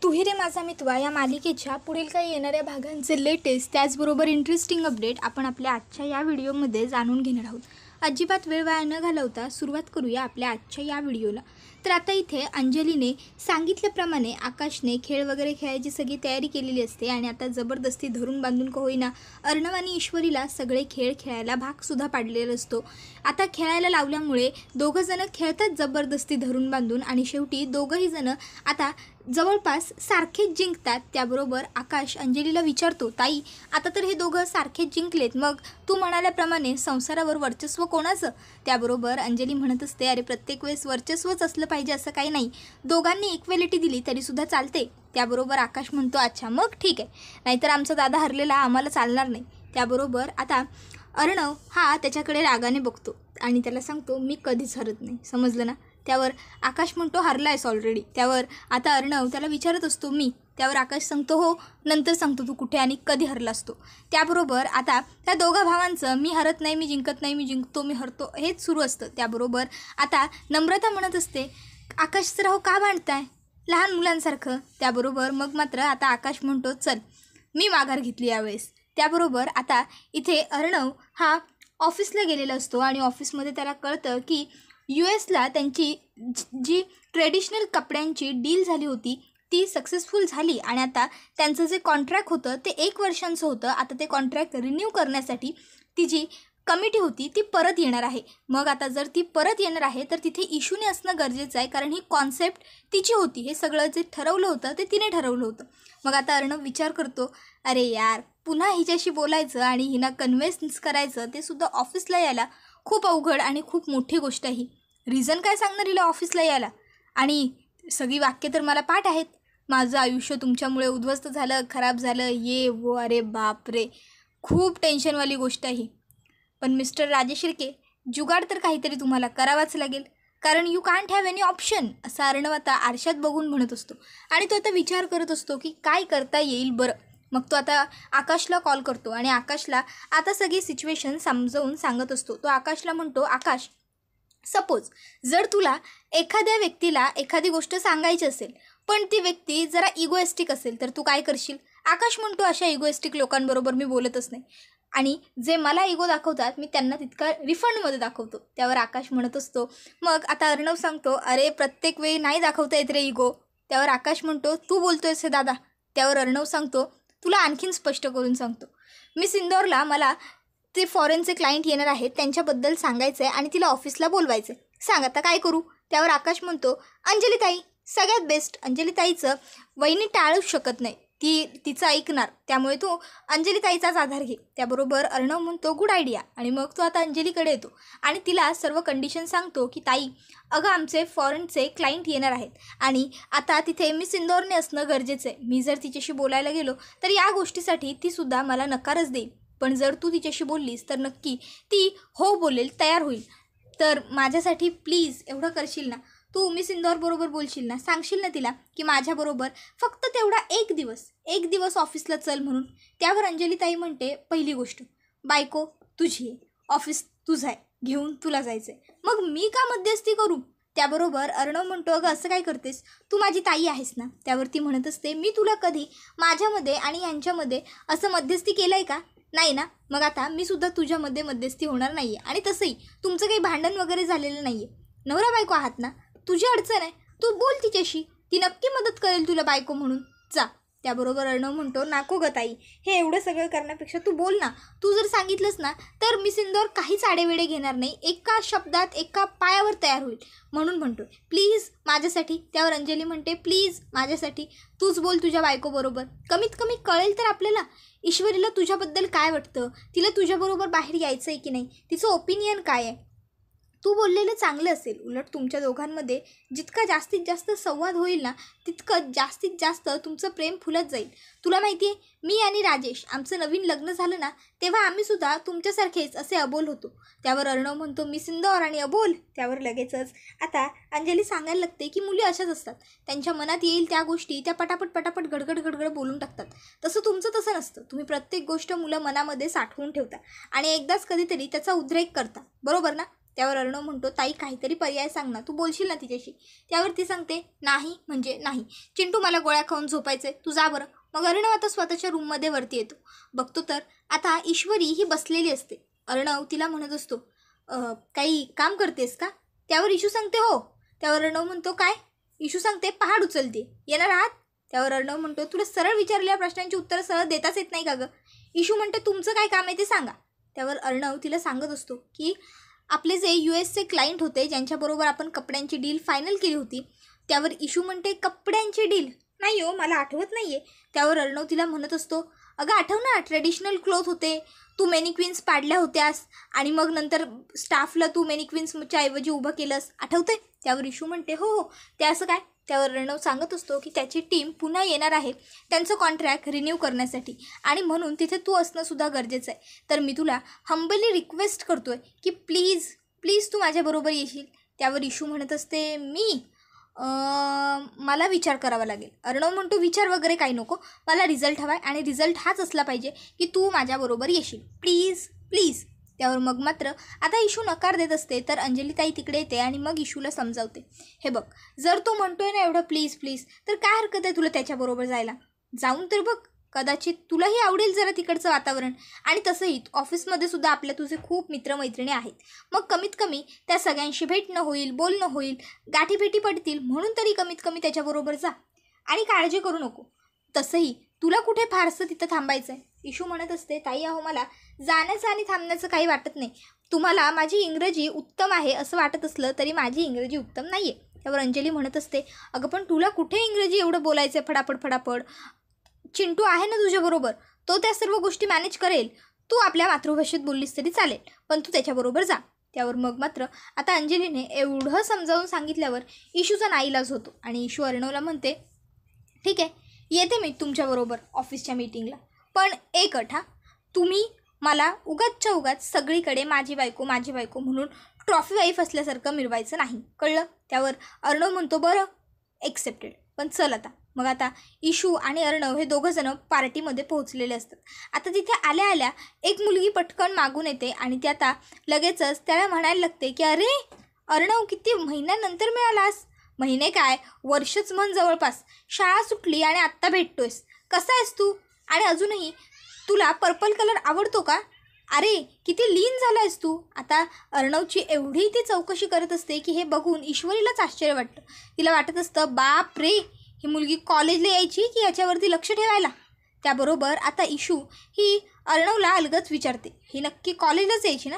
तू ही रे माझा मित्र या मालिकेच्या पुढील काही येणाऱ्या भागांचे लेटेस्ट त्याचबरोबर इंटरेस्टिंग अपडेट आपण आपल्या आजच्या या व्हिडिओमध्ये जाणून घेणार आहोत। अजिबात वेळ वाया न घालवता सुरुवात करूया आपल्या आजच्या या व्हिडिओला। तर आता इथे अंजलीने सांगितल्याप्रमाणे आकाशने खेळ वगैरे खेळायची सगळी तयारी केलेली असते आणि आता जबरदस्ती धरून बांधून का होईना अर्णव आणि ईश्वरीला सगळे खेळ खेळायला भागसुद्धा पाडलेला असतो। आता खेळायला लावल्यामुळे दोघं जण खेळतात जबरदस्ती धरून बांधून आणि शेवटी दोघंही जण आता जवळपास सारखेच जिंकतात। त्याबरोबर आकाश अंजलीला विचारतो, ताई आता तर हे दोघं सारखेच जिंकलेत, मग तू म्हणाल्याप्रमाणे संसारावर वर्चस्व कोणाचं? त्याबरोबर अंजली म्हणत असते, अरे प्रत्येक वेळेस वर्चस्वच असलं पाहिजे असं काही नाही, दोघांनी इक्वॅलिटी दिली तरीसुद्धा चालते। त्याबरोबर आकाश म्हणतो, अच्छा मग ठीक आहे, नाहीतर आमचा दादा हरलेला आम्हाला चालणार नाही। त्याबरोबर आता अर्णव हा त्याच्याकडे रागाने बघतो आणि त्याला सांगतो, मी कधीच हरत नाही, समजलं ना? त्यावर आकाश म्हणतो, हरला आहेस ऑलरेडी। त्यावर आता अर्णव त्याला विचारत असतो, मी? त्यावर आकाश सांगतो, हो नंतर सांगतो तू कुठे आणि कधी हरला असतो। त्याबरोबर आता त्या दोघा भावांचं मी हरत नाही, मी जिंकत नाही, मी जिंकतो, मी हरतो हेच सुरू असतं। त्याबरोबर आता नम्रता म्हणत असते, आकाश तर हो का भांडताय लहान मुलांसारखं? त्याबरोबर मग मात्र आता आकाश म्हणतो, चल मी माघार घेतली यावेळेस। त्याबरोबर आता इथे अर्णव हा ऑफिसला गेलेला असतो आणि ऑफिसमध्ये त्याला कळतं की US त्यांची जी ट्रेडिशनल कपड्यांची डील झाली होती ती सक्सेसफुल झाली आणि आता त्यांचं जे कॉन्ट्रॅक्ट होतं ते 1 वर्षांचं होतं। आता ते कॉन्ट्रॅक्ट रिन्यू करण्यासाठी ती जी कमिटी होती ती परत येणार आहे। मग आता जर ती परत येणार आहे तर तिथे इशूने असणं गरजेचं आहे, कारण ही कॉन्सेप्ट तिची होती, हे सगळं जे ठरवलं होतं ते तिने ठरवलं होतं। मग आता अर्णव विचार करतो, अरे यार पुन्हा हिच्याशी बोलायचं आणि हिना कन्व्हिन्स करायचं ते सुद्धा ऑफिसला यायला खूप अवघड आणि खूप मोठी गोष्ट आहे। रिझन काय सांगणार हिला ऑफिसला यायला? आणि सगळी वाक्य तर मला पाठ आहेत, माझं आयुष्य तुमच्यामुळे उद्ध्वस्त झालं, खराब झालं, ये वो, अरे बापरे खूप टेन्शनवाली गोष्ट आहे। पण मिस्टर राजेश शिर्के जुगाड तर काहीतरी तुम्हाला करावाच लागेल, कारण you can't have any option, असं अर्णव आता आरशात बघून म्हणत असतो आणि तो आता विचार करत असतो की काय करता येईल बरं। मग तो आता आकाशला कॉल करतो आणि आकाशला आता सगळी सिच्युएशन समजावून सांगत असतो। तो आकाशला म्हणतो, आकाश सपोज जर तुला एखाद्या व्यक्तीला एखादी गोष्ट सांगायची असेल पण ती व्यक्ती जरा इगोइस्टिक असेल तर तू काय करशील? आकाश म्हणतो, अशा इगोइस्टिक लोकांबरोबर मी बोलतच नाही आणि जे मला इगो दाखवतात मी त्यांना तितका रिफंडमध्ये दाखवतो। त्यावर आकाश म्हणत असतो, मग आता अर्णव सांगतो, अरे प्रत्येक वेळी नाही दाखवता येत रे इगो। त्यावर आकाश म्हणतो, तू बोलतोयस हे दादा? त्यावर अर्णव सांगतो, तुला आणखीन स्पष्ट करून सांगतो, मिस इंदौरला मला ते फॉरेनचे क्लायंट येणार आहेत त्यांच्याबद्दल सांगायचं आहे आणि तिला ऑफिसला बोलवायचं आहे, सांग आता काय करू? त्यावर आकाश म्हणतो, अंजलीताई सगळ्यात बेस्ट, अंजलीताईचं वहिनी टाळूच शकत नाही, ती तिचं ऐकणार, त्यामुळे तू अंजलीताईचाच आधार घे। त्याबरोबर अर्णव म्हणतो, गुड आयडिया। आणि मग तो आता अंजलीकडे येतो आणि तिला सर्व कंडिशन सांगतो की ताई अगं आमचे फॉरेनचे क्लायंट येणार आहेत आणि आता तिथे मिस इंदौरने असणं गरजेचं आहे, मी जर तिच्याशी बोलायला गेलो तर या गोष्टीसाठी तीसुद्धा मला नकारच देईल, पण जर तू तिच्याशी बोललीस तर नक्की ती हो बोलेल, तयार होईल, तर माझ्यासाठी प्लीज एवढं करशील ना? तू मिस इंदौरबरोबर बोलशील ना, सांगशील ना तिला की माझ्याबरोबर फक्त तेवढा एक दिवस ऑफिसला चल म्हणून? त्यावर अंजलीताई म्हणते, पहिली गोष्ट बायको तुझी आहे, ऑफिस तुझं आहे, घेऊन तुला जायचं आहे, मग मी का मध्यस्थी करू? त्याबरोबर अर्णव म्हणतो, अगं असं काय करतेस, तू माझी ताई आहेस ना? त्यावरती म्हणत असते, मी तुला कधी माझ्यामध्ये आणि यांच्यामध्ये असं मध्यस्थी केलं आहे का? नाही ना? मग आता मी सुद्धा तुझ्यामध्ये मध्यस्थी होणार नाही आहे आणि तसंही तुमचं काही भांडण वगैरे झालेलं नाही आहे, नवरा बायको आहात ना, तुझी अडचण आहे तू बोल तिच्याशी, ती नक्की मदत करेल तुला बायको म्हणून, जा। त्याबरोबर अर्णव म्हणतो, नको गं ताई, हे एवढं सगळं करण्यापेक्षा तू बोल ना, तू जर सांगितलंस ना तर मिस इंदौर काहीच आडेवेडे घेणार नाही, एका शब्दात एका पायावर तयार होईल, म्हणून म्हणतो प्लीज माझ्यासाठी। त्यावर अंजली म्हणते, प्लीज माझ्यासाठी तूच बोल तुझ्या बायकोबरोबर, कमीत कमी कळेल तर आपल्याला ईश्वरीला तुझ्याबद्दल काय वाटतं, तिला तुझ्याबरोबर बाहेर यायचं आहे की नाही, तिचं ओपिनियन काय आहे, तू बोललेलं चांगलं असेल, उलट तुमच्या दोघांमध्ये जितका जास्तीत जास्त संवाद होईल ना तितकं जास्तीत जास्त तुमचं प्रेम फुलत जाईल। तुला माहिती आहे मी आणि राजेश आमचं नवीन लग्न झालं ना तेव्हा आम्हीसुद्धा तुमच्यासारखेच असे अबोल होतो। त्यावर अर्णव म्हणतो, मिस इंदौर आणि अबोल? त्यावर लगेचच आता अंजली सांगायला लागते की मुली अशाच असतात, त्यांच्या मनात येईल त्या गोष्टी त्या पटापट गडगड बोलून टाकतात, तसं तुमचं तसं नसतं, तुम्ही प्रत्येक गोष्ट मुलं मनामध्ये साठवून ठेवता आणि एकदाच कधीतरी त्याचा उद्रेक करता, बरोबर ना? त्यावर अर्णव म्हणतो ताई काहीतरी पर्याय सांग ना, तू बोलशील ना तिच्याशी. त्यावर ती सांगते नाही म्हणजे नाही, चिंटू मला गोळ्या खाऊन झोपायचंय, तू जा बरं. मग अर्णव आता स्वतःच्या रूममध्ये वरती येतो. बघतो तर आता ईश्वरी ही बसलेली असते. अर्णव तिला म्हणत असतो काही काम करतेस का. त्यावर इशू सांगते हो. त्यावर अर्णव म्हणतो काय. इशू सांगते पहाड उचलते, येणार आहात. त्यावर अर्णव म्हणतो तुला सरळ विचारलेल्या प्रश्नांची उत्तरं सरळ देताच येत नाही का गं. इशू म्हणतो तुमचं काय काम आहे ते सांगा. त्यावर अर्णव तिला सांगत असतो की आपले जे USचे क्लायंट होते ज्यांच्याबरोबर आपण कपड्यांची डील फायनल केली होती. त्यावर इशू म्हणते कपड्यांची डील नाही हो, मला आठवत नाही आहे. त्यावर अर्णव तिला म्हणत असतो अगं आठव ना, ट्रेडिशनल क्लोथ होते, तू मेनिक्विन्स पाडल्या होत्यास आणि मग नंतर स्टाफला तू मेनिक्विन्सच्या ऐवजी उभं केलंस, आठवतंय. त्यावर इशू म्हणते हो हो, ते असं काय. त्यावर अर्णव सांगत असतो की त्याची टीम पुन्हा येणार आहे त्यांचं कॉन्ट्रॅक्ट रिन्यू करण्यासाठी आणि म्हणून तिथे तू असणंसुद्धा गरजेचं आहे. तर मी तुला हंबली रिक्वेस्ट करतो आहे की प्लीज प्लीज तू माझ्याबरोबर येशील. त्यावर इशू म्हणत असते मला विचार करावा लागेल. अर्णव म्हणतो विचार वगैरे काही नको, मला रिझल्ट हवा आहे आणि रिझल्ट हाच असला पाहिजे की तू माझ्याबरोबर येशील, प्लीज प्लीज. त्यावर मग मात्र आता इशू नकार देत असते. तर अंजलीताई तिकडे येते आणि मग इशूला समजावते हे बघ, जर तू म्हणतोय ना एवढं प्लीज प्लीज, तर काय हरकत आहे तुला त्याच्याबरोबर जायला, जाऊन तर बघ, कदाचित तुलाही आवडेल जरा तिकडचं वातावरण. आणि तसंही ऑफिसमध्ये सुद्धा आपल्या तुझे खूप मित्रमैत्रिणी आहेत, मग कमीत कमी त्या सगळ्यांशी भेटणं होईल, बोलणं होईल, गाठीभेटी पडतील, म्हणून तरी कमीत कमी त्याच्याबरोबर जा आणि काळजी करू नको. तसंही तुला कुठे फारसं तिथं थांबायचं आहे. इशू म्हणत असते ताई अहो मला जाण्याचं आणि थांबण्याचं काही वाटत नाही, तुम्हाला माझी इंग्रजी उत्तम आहे असं वाटत असलं तरी माझी इंग्रजी उत्तम नाही आहे. त्यावर अंजली म्हणत असते अगं पण तुला कुठे इंग्रजी एवढं बोलायचं आहे फटाफट फटाफट, चिंटू आहे ना तुझ्याबरोबर, तो त्या सर्व गोष्टी मॅनेज करेल, तू आपल्या मातृभाषेत बोललीस तरी चालेल, पण तू त्याच्याबरोबर जा. त्यावर मग मात्र आता अंजलीने एवढं समजावून सांगितल्यावर इशूचा नाईलाज होतो आणि इशू अर्णवला म्हणते ठीक आहे येते मी तुमच्याबरोबर ऑफिसच्या मीटिंगला, पण एक अट हा, तुम्ही मला उगाचच्या उगाच सगळीकडे माझी बायको म्हणून ट्रॉफी वाईफ असल्यासारखं मिरवायचं नाही, कळलं. त्यावर अर्णव म्हणतो बरं एक्सेप्टेड, पण चल आता. मग आता इशू आणि अर्णव हे दोघंजणं पार्टीमध्ये पोहोचलेले असतात. आता तिथे आल्या आल्या एक मुलगी पटकन मागून येते आणि ती आता लगेचच त्याला म्हणायला लागते की अरे अर्णव किती महिन्यानंतर मिळालास. महिने काय वर्षच म्हण जवळपास, शाळा सुटली आणि आत्ता भेटतोयस, कसा आहेस तू, आणि अजूनही तुला पर्पल कलर आवडतो का, अरे किती लीन झाला आहेस तू. आता अर्णवची एवढी ती चौकशी करत असते की हे बघून ईश्वरीलाच आश्चर्य वाटतं. तिला वाटत असतं बाप रे, ही मुलगी कॉलेजला यायची की याच्यावरती लक्ष ठेवायला. त्याबरोबर आता इशू ही अर्णवला अलगच विचारते ही नक्की कॉलेजलाच यायची ना.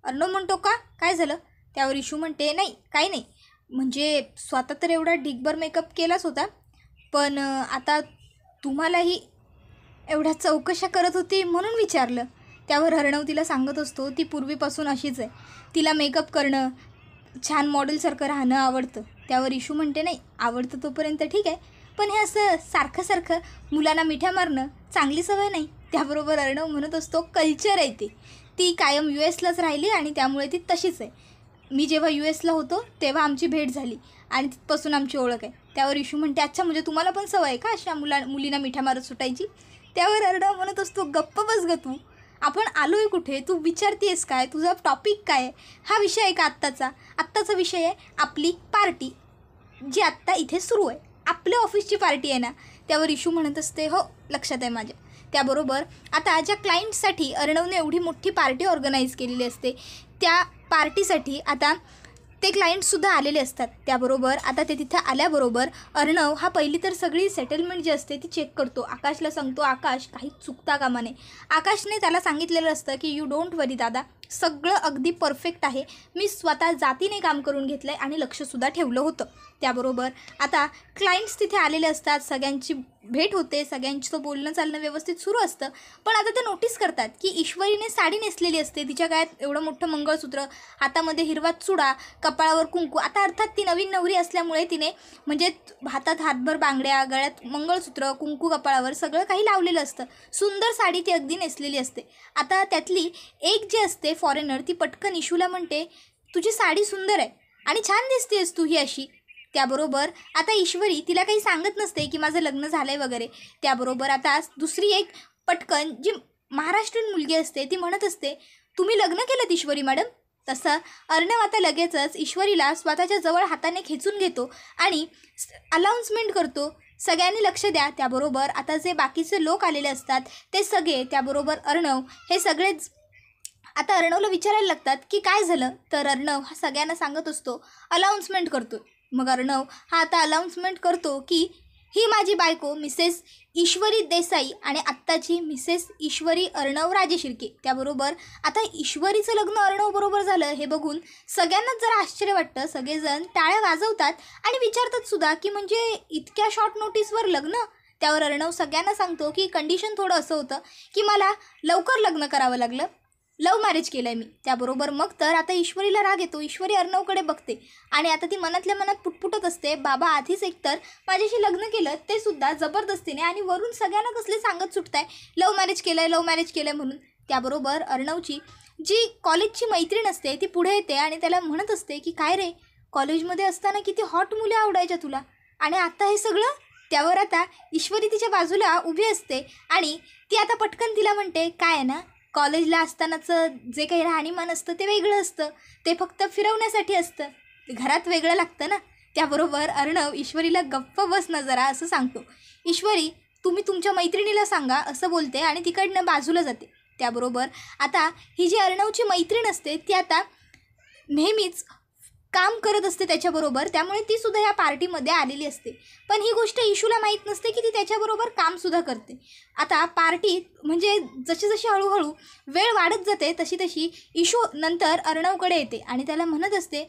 अर्णव म्हणतो का, काय झालं. त्यावर इशू म्हणते नाही काही नाही, म्हणजे स्वतः तर एवढा ढिगभर मेकअप केलाच होता, पण आता तुम्हालाही एवढ्या चौकशा करत होती म्हणून विचारलं. त्यावर अर्णव तिला सांगत असतो ती पूर्वीपासून अशीच आहे, तिला मेकअप करणं, छान मॉडेलसारखं राहणं आवडतं. त्यावर इशू म्हणते नाही आवडतं तोपर्यंत ठीक आहे, पण हे असं सारखं सारखं मुलांना मिठ्या मारणं चांगली सवय नाही. त्याबरोबर अर्णव म्हणत असतो कल्चर आहे ती कायम USलाच राहिली आणि त्यामुळे ती तशीच आहे. मी जेव्हा USला होतो तेव्हा आमची भेट झाली आणि तिथपासून आमची ओळख आहे. त्यावर इशू म्हणते अच्छा म्हणजे तुम्हाला पण सवय आहे का अशा मुलींना मिठ्या मारत सुटायची. त्यावर अर्णव म्हणत असतो गप्प बस ग तू, आपण आलो आहे कुठे, तू विचारतेस काय, तुझा टॉपिक काय आहे, हा विषय आहे का आत्ताचा विषय आहे आपली पार्टी जी आत्ता इथे सुरू आहे, आपल्या ऑफिसची पार्टी आहे ना. त्यावर इशू म्हणत असते हो लक्षात आहे माझ्या. त्याबरोबर आता ज्या क्लायंटसाठी अर्णवने एवढी मोठी पार्टी ऑर्गनाईज केलेली असते त्या पार्टीसाठी आता ते क्लायंटसुद्धा आलेले असतात. त्याबरोबर आता ते तिथं आल्याबरोबर अर्णव हा पहिली तर सगळी सेटलमेंट जी असते ती चेक करतो. आकाशला सांगतो आकाश काही चुकता कामा नये. आकाशने त्याला सांगितलेलं असतं की यू डोंट वरी दादा, सगळं अगदी परफेक्ट आहे, मी स्वतः जातीने काम करून घेतलं आहे आणि लक्षसुद्धा ठेवलं होतं. त्याबरोबर आता क्लायंट्स तिथे आलेले असतात, सगळ्यांची भेट होते, सगळ्यांचं बोलणं चालणं व्यवस्थित सुरू असतं. पण आता ते नोटीस करतात की ईश्वरीने साडी नेसलेली असते, तिच्या गळ्यात एवढं मोठं मंगळसूत्र, हातामध्ये हिरवा चुडा, कपाळावर कुंकू. आता अर्थात ती नवीन नवरी असल्यामुळे तिने म्हणजे हातात हातभर बांगड्या, गळ्यात मंगळसूत्र, कुंकू कपाळावर सगळं काही लावलेलं असतं. सुंदर साडी ती अगदी नेसलेली असते. आता त्यातली एक जी असते फॉरेनर ती पटकन इशूला म्हणते तुझी साडी सुंदर आहे आणि छान दिसतेस तू ही अशी. त्याबरोबर आता ईश्वरी तिला काही सांगत नसते की माझं लग्न झालं आहे वगैरे. त्याबरोबर आता दुसरी एक पटकन जी महाराष्ट्रीयन मुलगी असते ती म्हणत असते तुम्ही लग्न केलं ईश्वरी मॅडम. तसं अर्णव आता लगेचच ईश्वरीला स्वतःच्या जवळ हाताने खेचून घेतो आणि अनाउन्समेंट करतो, सगळ्यांनी लक्ष द्या. त्याबरोबर आता जे बाकीचे लोक आलेले असतात ते सगळे, त्याबरोबर अर्णव, हे सगळेच आता अर्णवला विचारायला लागतात की काय झालं. तर अर्णव हा सगळ्यांना सांगत असतो, अनाउन्समेंट करतो. मग अर्णव हा आता अनाउन्समेंट करतो की ही माझी बायको मिसेस ईश्वरी देसाई आणि आत्ताची मिसेस ईश्वरी अर्णव राजे शिर्के. त्याबरोबर आता ईश्वरीचं लग्न अर्णव बरोबर झालं हे बघून सगळ्यांनाच जरा आश्चर्य वाटतं. सगळेजण टाळ्या वाजवतात आणि विचारतात सुद्धा की म्हणजे इतक्या शॉर्ट नोटीसवर लग्न. त्यावर अर्णव सगळ्यांना सांगतो की कंडिशन थोडं असं होतं की मला लवकर लग्न करावं लागलं, लव्ह मॅरेज केलं आहे मी. त्याबरोबर मग तर आता ईश्वरीला राग येतो. ईश्वरी अर्णवकडे बघते आणि आता ती मनातल्या मनात पुटपुटत असते, बाबा आधीच एकतर माझ्याशी लग्न केलं ते सुद्धा जबरदस्तीने आणि वरून सगळ्यांना कसले सांगत सुटताय लव्ह मॅरेज केलं आहे म्हणून. त्याबरोबर अर्णवची जी कॉलेजची मैत्रीण असते ती पुढे येते आणि त्याला म्हणत असते की काय रे, कॉलेजमध्ये असताना किती हॉट मुले आवडायच्या तुला आणि आता हे सगळं. त्यावर आता ईश्वरी तिच्या बाजूला उभी असते आणि ती आता पटकन तिला म्हणते, काय आहे ना, कॉलेजला असतानाचं जे काही राहणीमान असतं ते वेगळं असतं, ते फक्त फिरवण्यासाठी असतं, घरात वेगळं लागतं ना. त्याबरोबर अर्णव ईश्वरीला गप्प बस न जरा असं सांगतो. ईश्वरी तुम्ही तुमच्या मैत्रिणीला सांगा असं बोलते आणि तिकडनं बाजूला जाते. त्याबरोबर आता ही जी अर्णवची मैत्रीण असते ती आता नेहमीच काम करत असते त्याच्याबरोबर, त्यामुळे ती सुद्धा या पार्टीमध्ये आलेली असते. पण ही गोष्ट इशूला माहीत नसते की ती त्याच्याबरोबर कामसुद्धा करते. आता पार्टीत म्हणजे जशी जशी हळूहळू वेळ वाढत जाते तशी तशी इशू नंतर अर्णवकडे येते आणि त्याला म्हणत असते,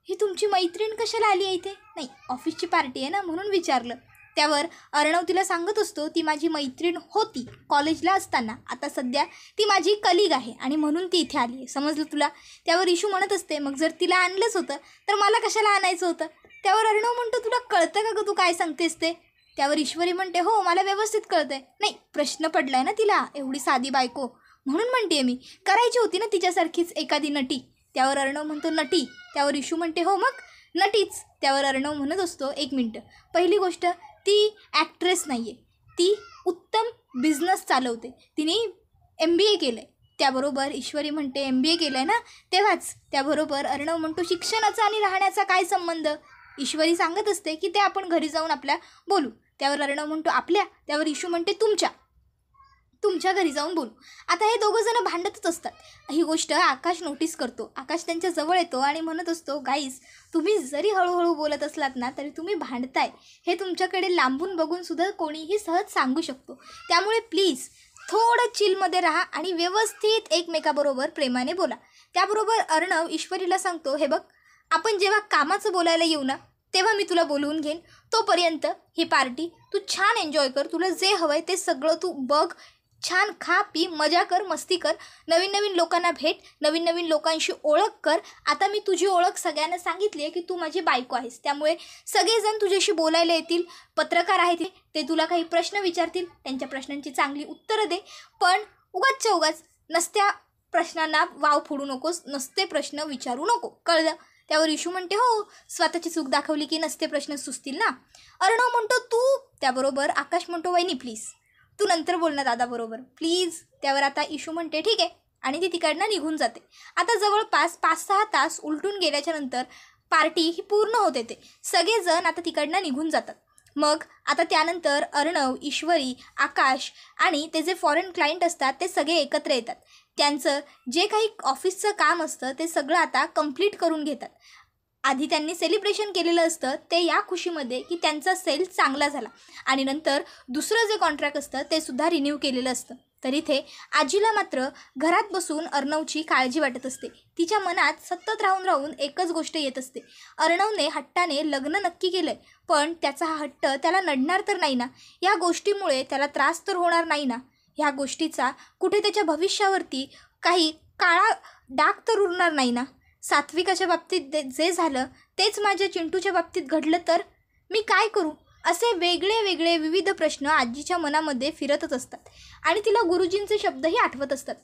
ही तुमची मैत्रीण कशाला आली आहे इथे? नाही, ऑफिसची पार्टी आहे ना म्हणून विचारलं. त्यावर अर्णव तिला सांगत असतो, ती माझी मैत्रीण होती कॉलेजला असताना, आता सध्या ती माझी कलीग आहे आणि म्हणून ती इथे आली आहे, समजलं तुला? त्यावर इशू म्हणत असते, मग जर तिला आणलंच होतं तर मला कशाला आणायचं होतं? त्यावर अर्णव म्हणतो, तुला कळतं का गं तू काय सांगतेस ते? त्यावर ईश्वरी म्हणते, हो मला व्यवस्थित कळतंय. नाही, प्रश्न पडलाय ना तिला, एवढी साधी बायको म्हणून म्हणते मी, करायची होती ना तिच्यासारखीच एखादी नटी. त्यावर अर्णव म्हणतो, नटी? त्यावर इशू म्हणते, हो मग नटीच. त्यावर अर्णव म्हणत असतो, एक मिनटं, पहिली गोष्ट ती ॲक्ट्रेस नाही आहे, ती उत्तम बिझनेस चालवते, तिने MBA केलं आहे. त्याबरोबर ईश्वरी म्हणते, MBA केलं आहे ना तेव्हाच. त्याबरोबर अर्णव म्हणतो, शिक्षणाचा आणि राहण्याचा काय संबंध? ईश्वरी सांगत असते की ते आपण घरी जाऊन आपल्या बोलू. त्यावर अर्णव म्हणतो, आपल्या? त्यावर इशू म्हणते, तुमच्या घरी जाऊन बोलू. आता हे दोघं जण भांडतच असतात. ही गोष्ट आकाश नोटीस करतो. आकाश त्यांच्या जवळ येतो आणि म्हणत असतो, गाईज तुम्ही जरी हळूहळू बोलत असलात ना तरी तुम्ही भांडताय हे तुमच्याकडे लांबून बघून सुद्धा कोणीही सहज सांगू शकतो. त्यामुळे प्लीज थोडं चिलमध्ये राहा आणि व्यवस्थित एकमेकाबरोबर प्रेमाने बोला. त्याबरोबर अर्णव ईश्वरीला सांगतो, हे बघ, आपण जेव्हा कामाचं बोलायला येऊ ना तेव्हा मी तुला बोलवून घेईन. तोपर्यंत ही पार्टी तू छान एन्जॉय कर, तुला जे हवं आहे ते सगळं तू बघ, छान खा पी, मजा कर, मस्ती कर, नवीन नवीन लोकांना भेट, नवीन नवीन लोकांशी ओळख कर. आता मी तुझी ओळख सगळ्यांना सांगितली आहे की तू माझी बायको आहेस, त्यामुळे सगळेजण तुझ्याशी बोलायला येतील. पत्रकार आहेत ते तुला काही प्रश्न विचारतील, त्यांच्या प्रश्नांची चांगली उत्तरं दे, पण उगाच नसत्या प्रश्नांना वाव फोडू नकोस, नसते प्रश्न विचारू नको, कळलं? त्यावर इशू म्हणते, हो, स्वतःची चूक दाखवली की नसते प्रश्न सुचतील ना. अर्णव म्हणतो, तू? त्याबरोबर आकाश म्हणतो, वहिनी प्लीज तू नंतर बोल ना दादाबरोबर प्लीज. त्यावर आता इशू म्हणते, ठीक आहे, आणि ती तिकडनं निघून जाते. आता जवळपास 5-6 तास उलटून गेल्याच्या नंतर पार्टी ही पूर्ण होते. ते सगळेजण आता तिकडनं निघून जातात. मग आता त्यानंतर अर्णव, ईश्वरी, आकाश आणि ते जे फॉरेन क्लायंट असतात ते सगळे एकत्र येतात. त्यांचं जे काही ऑफिसचं काम असतं ते सगळं आता कंप्लीट करून घेतात. आधी त्यांनी सेलिब्रेशन केलेलं असतं ते या खुशीमध्ये की त्यांचा सेल चांगला झाला आणि नंतर दुसरं जे कॉन्ट्रॅक्ट असतं ते सुद्धा रिन्यू केलेलं असतं. तर इथे आजीला मात्र घरात बसून अर्णवची काळजी वाटत असते. तिच्या मनात सतत राहून एकच गोष्ट येत असते, अर्णवने हट्टाने लग्न नक्की केलं आहे, पण त्याचा हा हट्ट त्याला नडणार तर नाही ना? या गोष्टीमुळे त्याला त्रास तर होणार नाही ना? ह्या गोष्टीचा कुठे त्याच्या भविष्यावरती काही काळा डाग तर उरणार नाही ना? सात्विकाच्या बाबतीत जे झालं तेच माझ्या चिंटूच्या बाबतीत घडलं तर मी काय करू? असे वेगळे विविध प्रश्न आजीच्या मनामध्ये फिरतच असतात आणि तिला गुरुजींचे शब्दही आठवत असतात.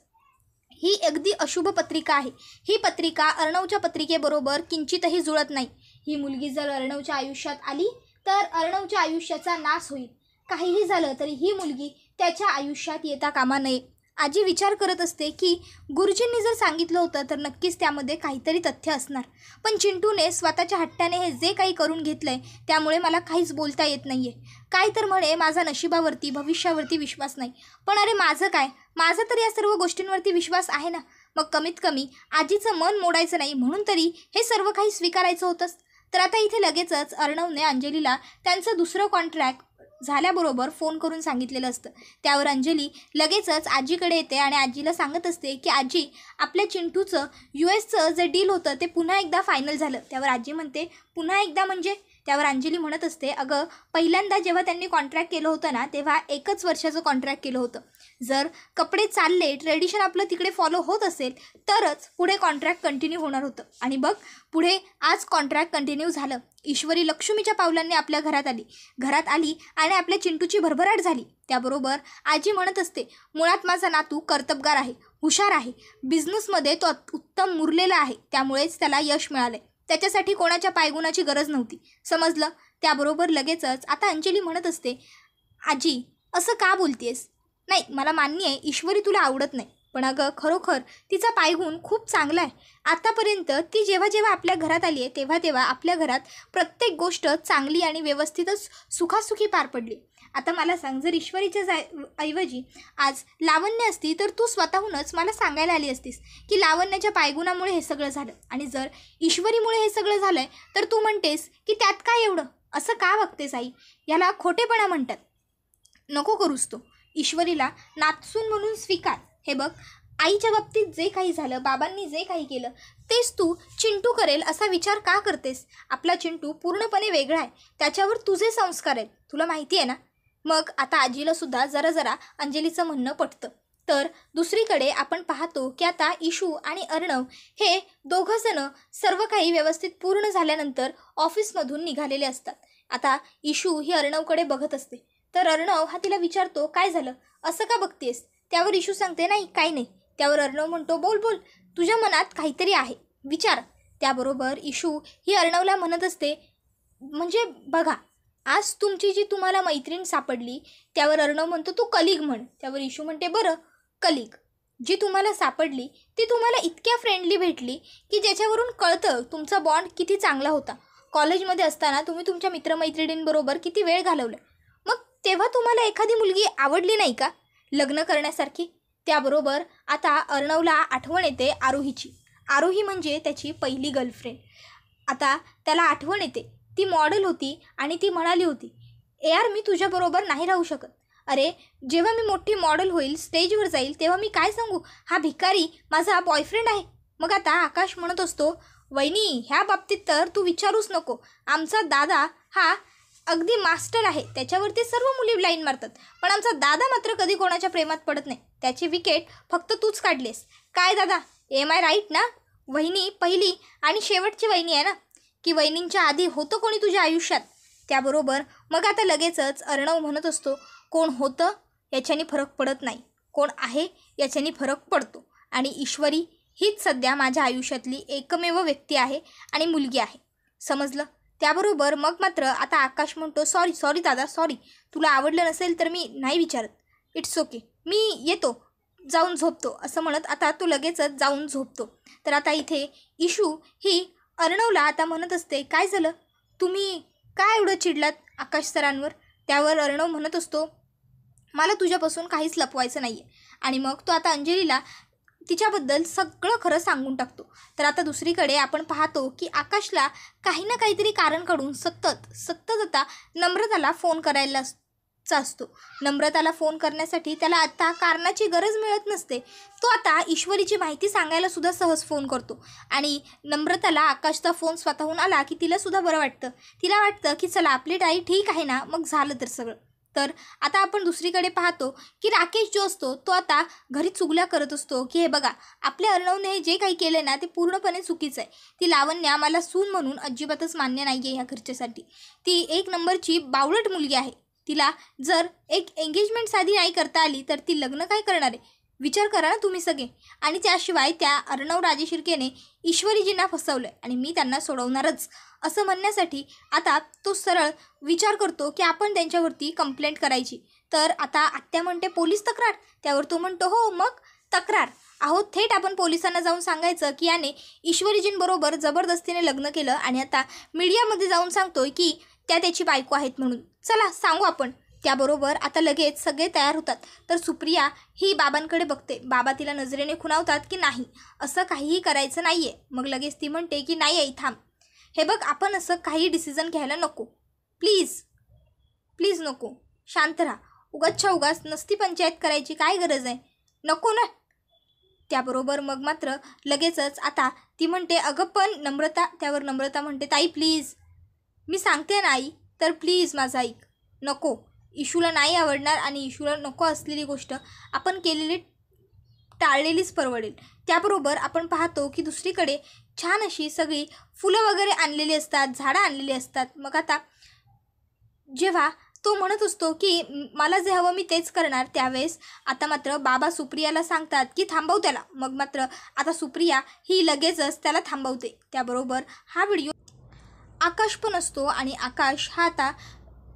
ही अगदी अशुभ पत्रिका आहे. ही पत्रिका अर्णवच्या पत्रिकेबरोबर किंचितही जुळत नाही. ही मुलगी जर अर्णवच्या आयुष्यात आली तर अर्णवच्या आयुष्याचा नाश होईल. काहीही झालं तरी ही मुलगी त्याच्या आयुष्यात येता कामा नये. आजी विचार करत असते की गुरुजींनी जर सांगितलं होतं तर नक्कीच त्यामध्ये काहीतरी तथ्य असणार, पण चिंटूने स्वतःच्या हट्टाने हे जे काही करून घेतलंय त्यामुळे मला काहीच बोलता येत नाहीये. काय तर म्हणे माझा नशिबावरती भविष्यावरती विश्वास नाही, पण अरे माझं काय, माझा तर या सर्व गोष्टींवरती विश्वास आहे ना. मग कमीत कमी आजीचं मन मोडायचं नाही म्हणून तरी हे सर्व काही स्वीकारायचं होतंच. तर आता इथे लगेचच अर्णवने अंजलीला त्यांचं दुसरं कॉन्ट्रॅक्ट झाल्याबरोबर फोन करून सांगितलेलं असतं. त्यावर अंजली लगेचच आजीकडे येते आणि आजीला सांगत असते की आजी, आपल्या चिंटूचं US जे डील होतं ते पुन्हा एकदा फायनल झालं. त्यावर आजी म्हणते पुन्हा एकदा म्हणजे? त्यावर अंजली म्हणत असते अगं, पहिल्यांदा जेव्हा त्यांनी कॉन्ट्रॅक्ट केलं होतं ना तेव्हा 1 वर्षाचं कॉन्ट्रॅक्ट केलं होतं. जर कपडे चालले, ट्रेडिशन आपलं तिकडे फॉलो होत असेल तरच पुढे कॉन्ट्रॅक्ट कंटिन्यू होणार होतं. आणि बघ पुढे आज कॉन्ट्रॅक्ट कंटिन्यू झालं. ईश्वरी लक्ष्मीच्या पावलांनी आपल्या घरात आली आणि आपल्या चिंटूची भरभराट झाली. त्याबरोबर आजी म्हणत असते मुळात माझा नातू कर्तबगार आहे, हुशार आहे, बिझनेसमध्ये तो उत्तम मुरलेला आहे, त्यामुळेच त्याला यश मिळाले. त्याच्यासाठी कोणाच्या पायगुणाची गरज नव्हती, समजलं. त्याबरोबर लगेचच आता अंजली म्हणत असते आजी असं का बोलतेस? नाही, मला मान्य आहे ईश्वरी तुला आवडत नाही, पण अगं खरोखर तिचा पायगुण खूप चांगला आहे. आतापर्यंत ती जेव्हा जेव्हा आपल्या घरात आली आहे तेव्हा तेव्हा आपल्या घरात प्रत्येक गोष्ट चांगली आणि व्यवस्थितच सुखासुखी पार पडली. आता मला सांग, जर ईश्वरीच्या ऐवजी आज लावण्य असती तर तू स्वतःहूनच मला सांगायला आली असतीस की लावण्याच्या पायगुणामुळे हे सगळं झालं, आणि जर ईश्वरीमुळे हे सगळं झालंय तर तू म्हणतेस की त्यात काय एवढं. असं का वागतेस आई? याला खोटेपणा म्हणतात. नको करूस तो. ईश्वरीला नातसून म्हणून स्वीकार. हे बघ, आईच्या बाबतीत जे काही झालं, बाबांनी जे काही केलं तेच तू चिंटू करेल असा विचार का करतेस? आपला चिंटू पूर्णपणे वेगळा आहे, त्याच्यावर तुझे संस्कार आहेत, तुला माहिती आहे ना. मग आता आजीला सुद्धा जरा जरा अंजलीचं म्हणणं पटतं. तर दुसरीकडे आपण पाहतो की आता इशू आणि अर्णव हे दोघंजणं सर्व काही व्यवस्थित पूर्ण झाल्यानंतर ऑफिसमधून निघालेले असतात. आता इशू ही अर्णवकडे बघत असते, तर अर्णव हा तिला विचारतो काय झालं, असं का बघतेस? त्यावर इशू सांगते नाही काही नाही. त्यावर अर्णव म्हणतो बोल बोल, तुझ्या मनात काहीतरी आहे, विचार. त्याबरोबर इशू ही अर्णवला म्हणत असते म्हणजे बघा, आज तुमची जी तुम्हाला मैत्रीण सापडली. त्यावर अर्णव म्हणतो तू कलिग म्हण. त्यावर इशू म्हणते बरं कलिग, जी तुम्हाला सापडली ती तुम्हाला इतक्या फ्रेंडली भेटली की ज्याच्यावरून कळतं तुमचा बॉन्ड किती चांगला होता. कॉलेजमध्ये असताना तुम्ही तुमच्या मित्रमैत्रिणींबरोबर किती वेळ घालवला. मग तेव्हा तुम्हाला एखादी मुलगी आवडली नाही का लग्न करण्यासारखी? त्याबरोबर आता अर्णवला आठवण येते आरोहीची. आरोही म्हणजे त्याची पहिली गर्लफ्रेंड. आता त्याला आठवण येते, ती मॉडेल होती आणि ती म्हणाली होती यार मी तुझ्याबरोबर नाही राहू शकत. अरे जेव्हा मी मोठी मॉडेल होईल, स्टेजवर जाईल, तेव्हा मी काय सांगू, हा भिकारी माझा बॉयफ्रेंड आहे. मग आता आकाश म्हणत असतो वहिनी ह्या बाबतीत तर तू विचारूच नको, आमचा दादा हा अगदी मास्टर आहे, त्याच्यावरती सर्व मुली ब्लाईंड मारतात, पण आमचा दादा मात्र कधी कोणाच्या प्रेमात पडत नाही. त्याची विकेट फक्त तूच काढलीस. काय दादा, एम आय राईट ना? वहिनी पहिली आणि शेवटची वहिनी आहे ना, की वहिनींच्या आधी होतं कोणी तुझ्या आयुष्यात? त्याबरोबर मग आता लगेचच अर्णव म्हणत असतो कोण होतं याच्याने फरक पडत नाही, कोण आहे याच्याने फरक पडतो, आणि ईश्वरी हीच सध्या माझ्या आयुष्यातली एकमेव व्यक्ती आहे आणि मुलगी आहे, समजलं. त्याबरोबर मग मात्र आता आकाश म्हणतो सॉरी दादा, सॉरी, तुला आवडलं नसेल तर मी नाही विचारत, इट्स ओके, मी येतो, जाऊन झोपतो, असं म्हणत आता तो लगेचच जाऊन झोपतो. तर आता इथे इशू ही अर्णवला आता म्हणत असते काय झालं, तुम्ही काय एवढं चिडलात आकाश सरांवर? त्यावर अर्णव म्हणत असतो मला तुझ्यापासून काहीच लपवायचं नाही आहे. आणि मग तो आता अंजलीला तिच्याबद्दल सगळं खरं सांगून टाकतो. तर आता दुसरीकडे आपण पाहतो की आकाशला काही ना काहीतरी कारण काढून सतत आता नम्रताला फोन करायला असतो. नम्रताला फोन करण्यासाठी त्याला आता कारणाची गरज मिळत नसते. तो आता ईश्वरीची माहिती सांगायला सुद्धा सहज फोन करतो, आणि नम्रताला आकाशचा फोन स्वतःहून आला की तिलासुद्धा बरं वाटतं. तिला वाटतं की चला आपली ताई ठीक आहे ना, मग झालं तर सगळं. तर आता आपण दुसरीकडे पाहतो की राकेश जो असतो तो आता घरी चुगल्या करत असतो की हे बघा आपल्या अर्णवने हे जे काही केलं ना ते पूर्णपणे चुकीचं आहे. ती लावण्या मला सून म्हणून अजिबातच मान्य नाही आहे ह्या घरच्यासाठी. ती एक नंबरची बावळट मुलगी आहे. तिला जर एक एंगेजमेंट साधी नाही करता आली तर ती लग्न काय करणार आहे, विचार करा ना तुम्ही सगळे. आणि त्याशिवाय त्या अर्णव राजेशिर्केने ईश्वरीजींना फसवलं आणि मी त्यांना सोडवणारच असं म्हणण्यासाठी आता तो सरळ विचार करतो की आपण त्यांच्यावरती कंप्लेंट करायची. तर आता आत्या म्हणते पोलीस तक्रार, त्यावर तो म्हणतो हो मग तक्रार. अहो थेट आपण पोलिसांना जाऊन सांगायचं की याने ईश्वरीजींबरोबर जबरदस्तीने लग्न केलं आणि आता मीडियामध्ये जाऊन सांगतोय की त्या त्याची बायको आहेत म्हणून. चला सांगू आपण. त्याबरोबर आता लगेच सगळे तयार होतात. तर सुप्रिया ही बाबांकडे बघते. बाबा तिला नजरेने खुणावतात की नाही असं काहीही करायचं नाही आहे. मग लगेच ती म्हणते की नाही आई थांब, हे बघ आपण असं काही डिसिजन घ्यायला नको, प्लीज प्लीज नको, शांत राहा. उगाचच्या उगाच नसती पंचायत करायची काय गरज आहे, नको ना. त्याबरोबर मग मात्र लगेचच आता ती म्हणते अगं पण नम्रता. त्यावर नम्रता म्हणते ताई प्लीज, मी सांगते ना आई, तर प्लीज माझं ऐक, नको. इशूला नाही आवडणार आणि इशूला नको असलेली गोष्ट आपण केलेली टाळलेलीच परवडेल. त्याबरोबर आपण पाहतो की दुसरीकडे छान अशी सगळी फुलं वगैरे आणलेली असतात, झाडं आणलेली असतात. मग आता जेव्हा तो म्हणत असतो की मला जे हवं मी तेच करणार, त्यावेळेस आता मात्र बाबा सुप्रियाला सांगतात की थांबव त्याला. मग मात्र आता सुप्रिया ही लगेचच त्याला थांबवते. त्याबरोबर हा व्हिडिओ आकाश पण असतो आणि आकाश हा आता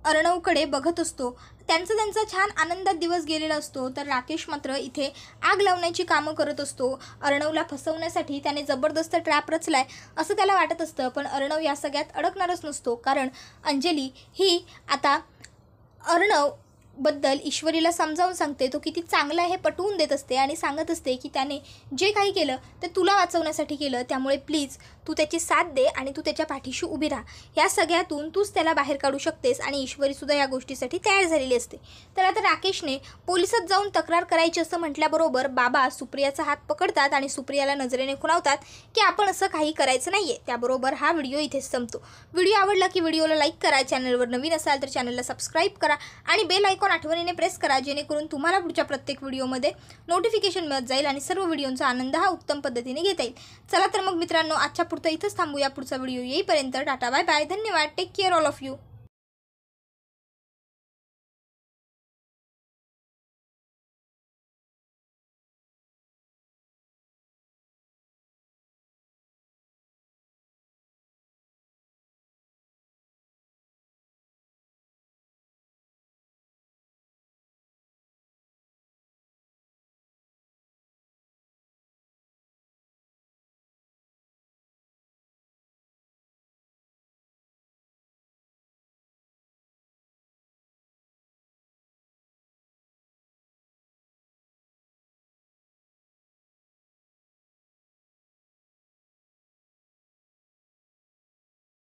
अर्णवकडे बघत असतो. त्यांचा छान आनंदात दिवस गेलेला असतो. तर राकेश मात्र इथे आग लावण्याची कामं करत असतो. अर्णवला फसवण्यासाठी त्याने जबरदस्त ट्रॅप रचलाय असं त्याला वाटत असतं. पण अर्णव या सगळ्यात अडकणारच नसतो, कारण अंजली ही आता अर्णवबद्दल ईश्वरीला समजावून सांगते. तो किती चांगला आहे हे पटवून देत असते आणि सांगत असते की त्याने जे काही केलं ते तुला वाचवण्यासाठी केलं, त्यामुळे प्लीज तू त्याची साथ दे आणि तू त्याच्या पाठीशी उभी राहा. या सगळ्यातून तूच त्याला बाहेर काढू शकतेस आणि ईश्वरीसुद्धा या गोष्टीसाठी तयार झालेली असते. तर आता राकेशने पोलिसात जाऊन तक्रार करायची असं म्हटल्याबरोबर बाबा सुप्रियाचा हात पकडतात आणि सुप्रियाला नजरेने खुणावतात की आपण असं काही करायचं नाही आहे. त्याबरोबर हा व्हिडिओ इथेच संपतो. व्हिडिओ आवडला की व्हिडिओला लाईक करा, चॅनलवर नवीन असाल तर चॅनलला सबस्क्राईब करा आणि बेल आयकॉन आठवणीने प्रेस करा, जेणेकरून तुम्हाला पुढच्या प्रत्येक व्हिडिओमध्ये नोटिफिकेशन मिळत जाईल आणि सर्व व्हिडिओंचा आनंद हा उत्तम पद्धतीने घेता येईल. चला तर मग मित्रांनो, आजच्या पुरतं इथंच थांबूया. पुढचा व्हिडिओ येईपर्यंत टाटा बाय बाय, धन्यवाद, take care all of you.